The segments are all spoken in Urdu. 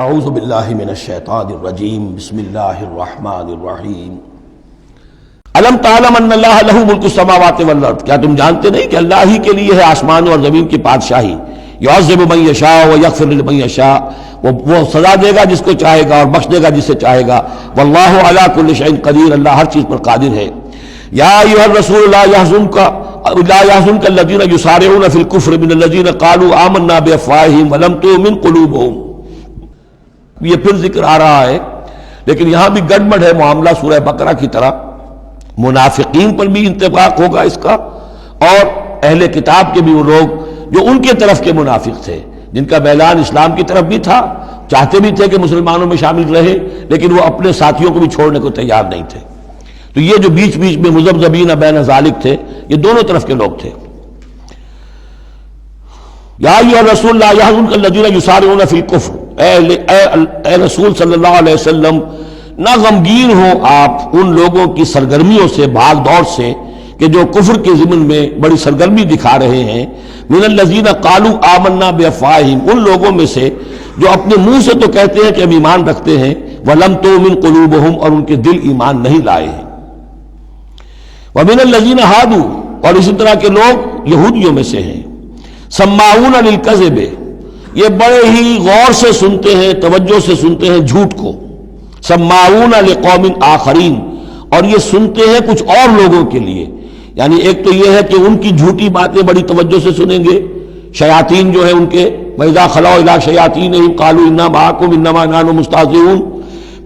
اعوذ باللہ من الشیطان الرجیم بسم اللہ الرحمن الرحیم الم تعلم ان اللہ لہ ملک السماوات والارض، کیا تم جانتے نہیں کہ اللہ ہی کے لیے ہے آسمان اور زمین کی بادشاہی؟ یعذب من یشاء ویغفر لمن یشاء، وہ سزا دے گا جس کو چاہے گا اور بخش دے گا جسے چاہے گا، واللہ علی کل شیء قدیر، اللہ ہر چیز پر قادر ہے۔ یا ایھا الرسول لا يحزنك الذین یسارعون فی الکفر من الذین قالوا آمنا بافواہہم ولم تؤمن قلوبہم۔ یہ پھر ذکر آ رہا ہے، لیکن یہاں بھی گڑبڑ ہے معاملہ سورہ بقرہ کی طرح۔ منافقین پر بھی انطباق ہوگا اس کا، اور اہل کتاب کے بھی وہ لوگ جو ان کے طرف کے منافق تھے، جن کا میلان اسلام کی طرف بھی تھا، چاہتے بھی تھے کہ مسلمانوں میں شامل رہے، لیکن وہ اپنے ساتھیوں کو بھی چھوڑنے کو تیار نہیں تھے۔ تو یہ جو بیچ بیچ میں مذبذبین بین ذالک تھے، یہ دونوں طرف کے لوگ تھے۔ یا ایھا الرسول لا يحزنك الذین یسارعون فی الکفر، اے رسول صلی اللہ علیہ وسلم، نہ غمگین ہو آپ ان لوگوں کی سرگرمیوں سے، بھاگ دوڑ سے، کہ جو کفر کے ضمن میں بڑی سرگرمی دکھا رہے ہیں۔ من الذین قالوا آمنا بافواہہم، ان لوگوں میں سے جو اپنے منہ سے تو کہتے ہیں کہ ہم ایمان رکھتے ہیں، ولم تؤمن قلوبہم، اور ان کے دل ایمان نہیں لائے ہیں۔ ومن الذین ہادوا، اور اسی طرح کے لوگ یہودیوں میں سے ہیں۔ سماعون للکذب، یہ بڑے ہی غور سے سنتے ہیں، توجہ سے سنتے ہیں جھوٹ کو۔ سماعون لقوم آخرین، اور یہ سنتے ہیں کچھ اور لوگوں کے لیے، یعنی ایک تو یہ ہے کہ ان کی جھوٹی باتیں بڑی توجہ سے سنیں گے، شیاطین جو ہیں ان کے، وَإِذَا خَلَوْا إِلَىٰ شَيَاطِينِهِمْ قَالُوا إِنَّا مَعَكُمْ إِنَّمَا نَحْنُ مُسْتَهْزِئُونَ۔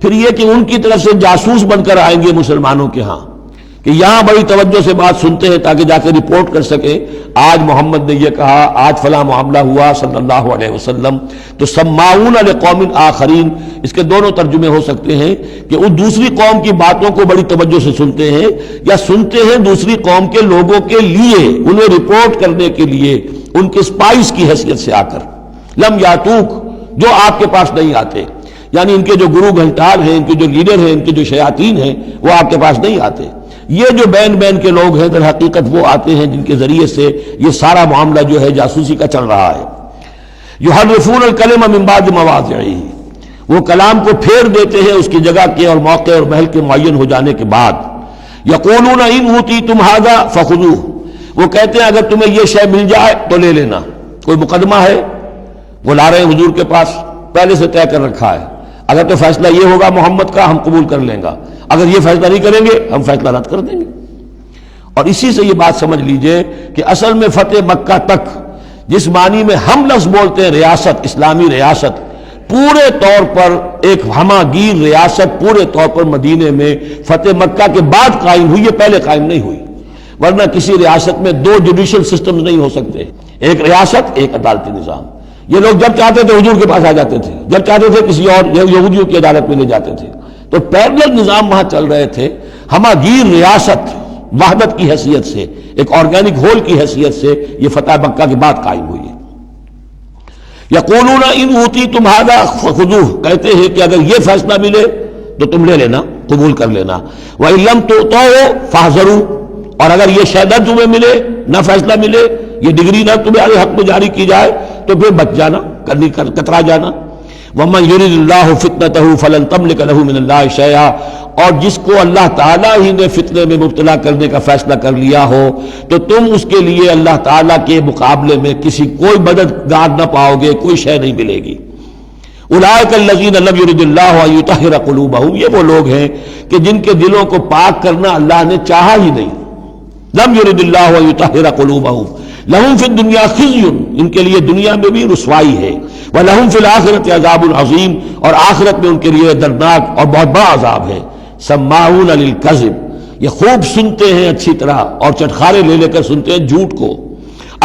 پھر یہ کہ ان کی طرف سے جاسوس بن کر آئیں گے مسلمانوں کے ہاں، کہ یہاں بڑی توجہ سے بات سنتے ہیں تاکہ جا کے رپورٹ کر سکے، آج محمد نے یہ کہا، آج فلاں معاملہ ہوا صلی اللہ علیہ وسلم۔ تو سماعون لقوم آخرین، اس کے دونوں ترجمے ہو سکتے ہیں کہ وہ دوسری قوم کی باتوں کو بڑی توجہ سے سنتے ہیں، یا سنتے ہیں دوسری قوم کے لوگوں کے لیے، انہیں رپورٹ کرنے کے لیے، ان کے اسپائس کی حیثیت سے آ کر۔ لم یاتوک، جو آپ کے پاس نہیں آتے، یعنی ان کے جو گرو گھنٹال ہیں، ان کے جو لیڈر ہیں، ان کے جو شیاطین ہیں، وہ آپ کے پاس نہیں آتے۔ یہ جو بین بین کے لوگ ہیں در حقیقت وہ آتے ہیں جن کے ذریعے سے یہ سارا معاملہ جو ہے جاسوسی کا چل رہا ہے۔ یحرفون الکلم من بعد مواضعہ، وہ کلام کو پھیر دیتے ہیں اس کی جگہ کے اور موقع اور محل کے معین ہو جانے کے بعد۔ یقولون ان اوتیتم ھذا فخذوہ، وہ کہتے ہیں اگر تمہیں یہ شے مل جائے تو لے لینا۔ کوئی مقدمہ ہے، وہ لا رہے ہیں حضور کے پاس، پہلے سے طے کر رکھا ہے، اگر تو فیصلہ یہ ہوگا محمد کا ہم قبول کر لیں گا، اگر یہ فیصلہ نہیں کریں گے ہم فیصلہ رد کر دیں گے۔ اور اسی سے یہ بات سمجھ لیجئے کہ اصل میں فتح مکہ تک جس معنی میں ہم لفظ بولتے ہیں ریاست، اسلامی ریاست، پورے طور پر ایک ہماگیر ریاست پورے طور پر مدینے میں فتح مکہ کے بعد قائم ہوئی ہے، پہلے قائم نہیں ہوئی۔ ورنہ کسی ریاست میں دو جوڈیشل سسٹمز نہیں ہو سکتے، ایک ریاست ایک عدالتی نظام۔ یہ لوگ جب چاہتے تھے حضور کے پاس آ جاتے تھے، جب چاہتے تھے کسی اور یہودیوں کی عدالت میں لے جاتے تھے۔ تو پیرلل نظام وہاں چل رہے تھے، ہماگیر ریاست وحدت کی حیثیت سے، ایک آرگینک ہول کی حیثیت سے یہ فتح مکہ کے بعد قائم ہوئی ہے۔ یقولون ان اوتیتم ھذا فخذوہ، کہتے ہیں کہ اگر یہ فیصلہ ملے تو تم لے لینا، قبول کر لینا۔ وَإِن لَّمْ تُؤْتَوْا فَاحْذَرُوا، اور اگر یہ شے نہ تمہیں ملے، نہ فیصلہ ملے، یہ ڈگری نہ تمہارے حق میں جاری کی جائے تو پھر بچ جانا، کترا جانا۔ وَمَن يُرِدِ اللَّهُ فِتْنَتَهُ فَلَن تَمْلِكَ لَهُ مِنَ اللَّهِ شَيْئًا، اور جس کو اللہ تعالیٰ ہی نے فتنے میں مبتلا کرنے کا فیصلہ کر لیا ہو تو تم اس کے لیے اللہ تعالیٰ کے مقابلے میں کوئی مددگار نہ پاؤ گے، کوئی شے نہیں ملے گی۔ اولئک الذین لم یرد اللہ ان یطہر قلوبہم، یہ وہ لوگ ہیں کہ جن کے دلوں کو پاک کرنا اللہ نے چاہا ہی نہیں۔ لم یرد اللہ ان یطہر قلوبہم، لہم فی الدنیا خزی، ان کے لیے دنیا میں بھی رسوائی ہے، وَلَهُمْ فِي الْآخِرَةِ عَذَابٌ عَظِيمٌ، اور آخرت میں ان کے لیے دردناک اور بہت بڑا عذاب ہے۔ سماعون للکذب، یہ خوب سنتے ہیں اچھی طرح اور چٹخارے لے لے کر سنتے ہیں جھوٹ کو۔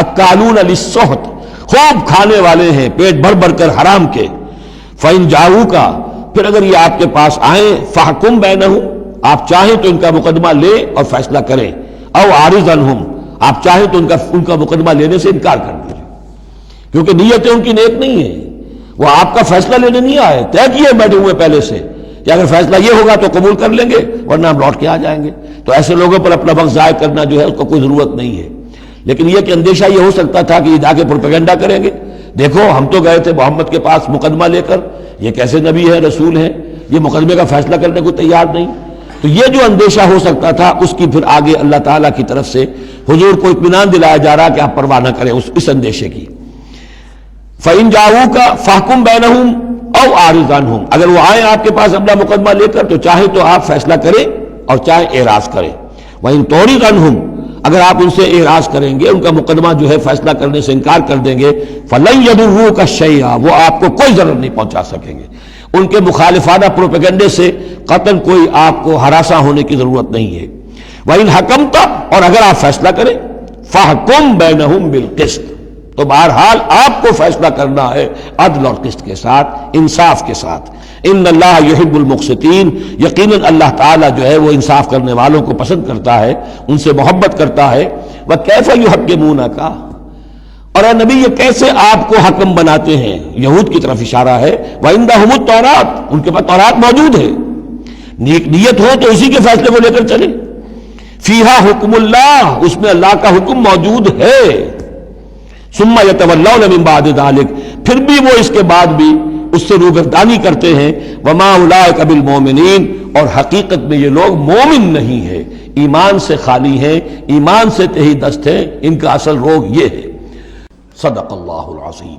اکالون للسحت، خوب کھانے والے ہیں پیٹ بھر بھر کر حرام کے۔ فَإِن جَاءُوكَ، پھر اگر یہ آپ کے پاس آئیں، فَحْكُم بَيْنَهُمْ، آپ چاہیں تو ان کا مقدمہ لیں اور فیصلہ کریں، او عارض عنہم، آپ چاہیں تو ان کا مقدمہ لینے سے انکار کر دیجیے، کیونکہ نیتیں ان کی نیک نہیں ہیں، وہ آپ کا فیصلہ لینے نہیں آئے، طے کیے بیٹھے ہوئے پہلے سے کہ اگر فیصلہ یہ ہوگا تو قبول کر لیں گے ورنہ ہم لوٹ کے آ جائیں گے۔ تو ایسے لوگوں پر اپنا وقت ضائع کرنا جو ہے اس کو کوئی ضرورت نہیں ہے۔ لیکن یہ کہ اندیشہ یہ ہو سکتا تھا کہ یہ جا کے پروپیگنڈا کریں گے، دیکھو ہم تو گئے تھے محمد کے پاس مقدمہ لے کر، یہ کیسے نبی ہے، رسول ہے، یہ مقدمے کا فیصلہ کرنے کو تیار نہیں. تو یہ جو اندیشہ ہو سکتا تھا اس کی پھر آگے اللہ تعالیٰ کی طرف سے حضور کو اطمینان دلایا جا رہا کہ آپ پرواہ نہ کریں اس اندیشے کی. فَإِن جَاءُوكَ فَاحْكُم بَيْنَهُمْ أَوْ أَعْرِضْ عَنْهُمْ، اگر وہ آئیں آپ کے پاس اپنا مقدمہ لے کر تو چاہے تو آپ فیصلہ کریں اور چاہے اعراض کریں. وَإِن تُعْرِضْ عَنْهُمْ، اگر آپ ان سے اعراض کریں گے، ان کا مقدمہ جو ہے فیصلہ کرنے سے انکار کر دیں گے، فَلَن يَضُرُّوكَ شَيْئًا، وہ آپ کو کوئی ضرر نہیں پہنچا سکیں گے. ان کے مخالفانہ پروپیگنڈے سے قطعاً کوئی آپ کو ہراساں ہونے کی ضرورت نہیں ہے. وَإِنْ حَكَمْتَ، اور اگر آپ فیصلہ کریں، فَاحْكُم بَيْنَهُم بِالْقِسْطِ، تو بہرحال آپ کو فیصلہ کرنا ہے عدل اور قسط کے ساتھ، انصاف کے ساتھ. ان اللہ یحب المقسطین، یقیناً اللہ تعالیٰ جو ہے وہ انصاف کرنے والوں کو پسند کرتا ہے، ان سے محبت کرتا ہے. وَكَيْفَ يُحَكِّمُونَكَ، اور اے نبی یہ کیسے آپ کو حکم بناتے ہیں، یہود کی طرف اشارہ ہے. وَعِندَهُمُ التَّوْرَاۃ، ان کے پاس تورات موجود ہے، نیک نیت ہو تو اسی کے فیصلے کو لے کر چلیں. فِيهَا حُكْمُ اللَّهِ، اس میں اللہ کا حکم موجود ہے. ثُمَّ يَتَوَلَّوْنَ مِن بَعْدِ ذَلِكَ، پھر بھی وہ اس کے بعد بھی اس سے روگردانی کرتے ہیں. وَمَا أُولَٰئِكَ بِالْمُؤْمِنِينَ، اور حقیقت میں یہ لوگ مومن نہیں ہیں، ایمان سے خالی ہیں، ایمان سے تہی دست ہیں، ان کا اصل روگ یہ ہے. صدق اللہ العظیم.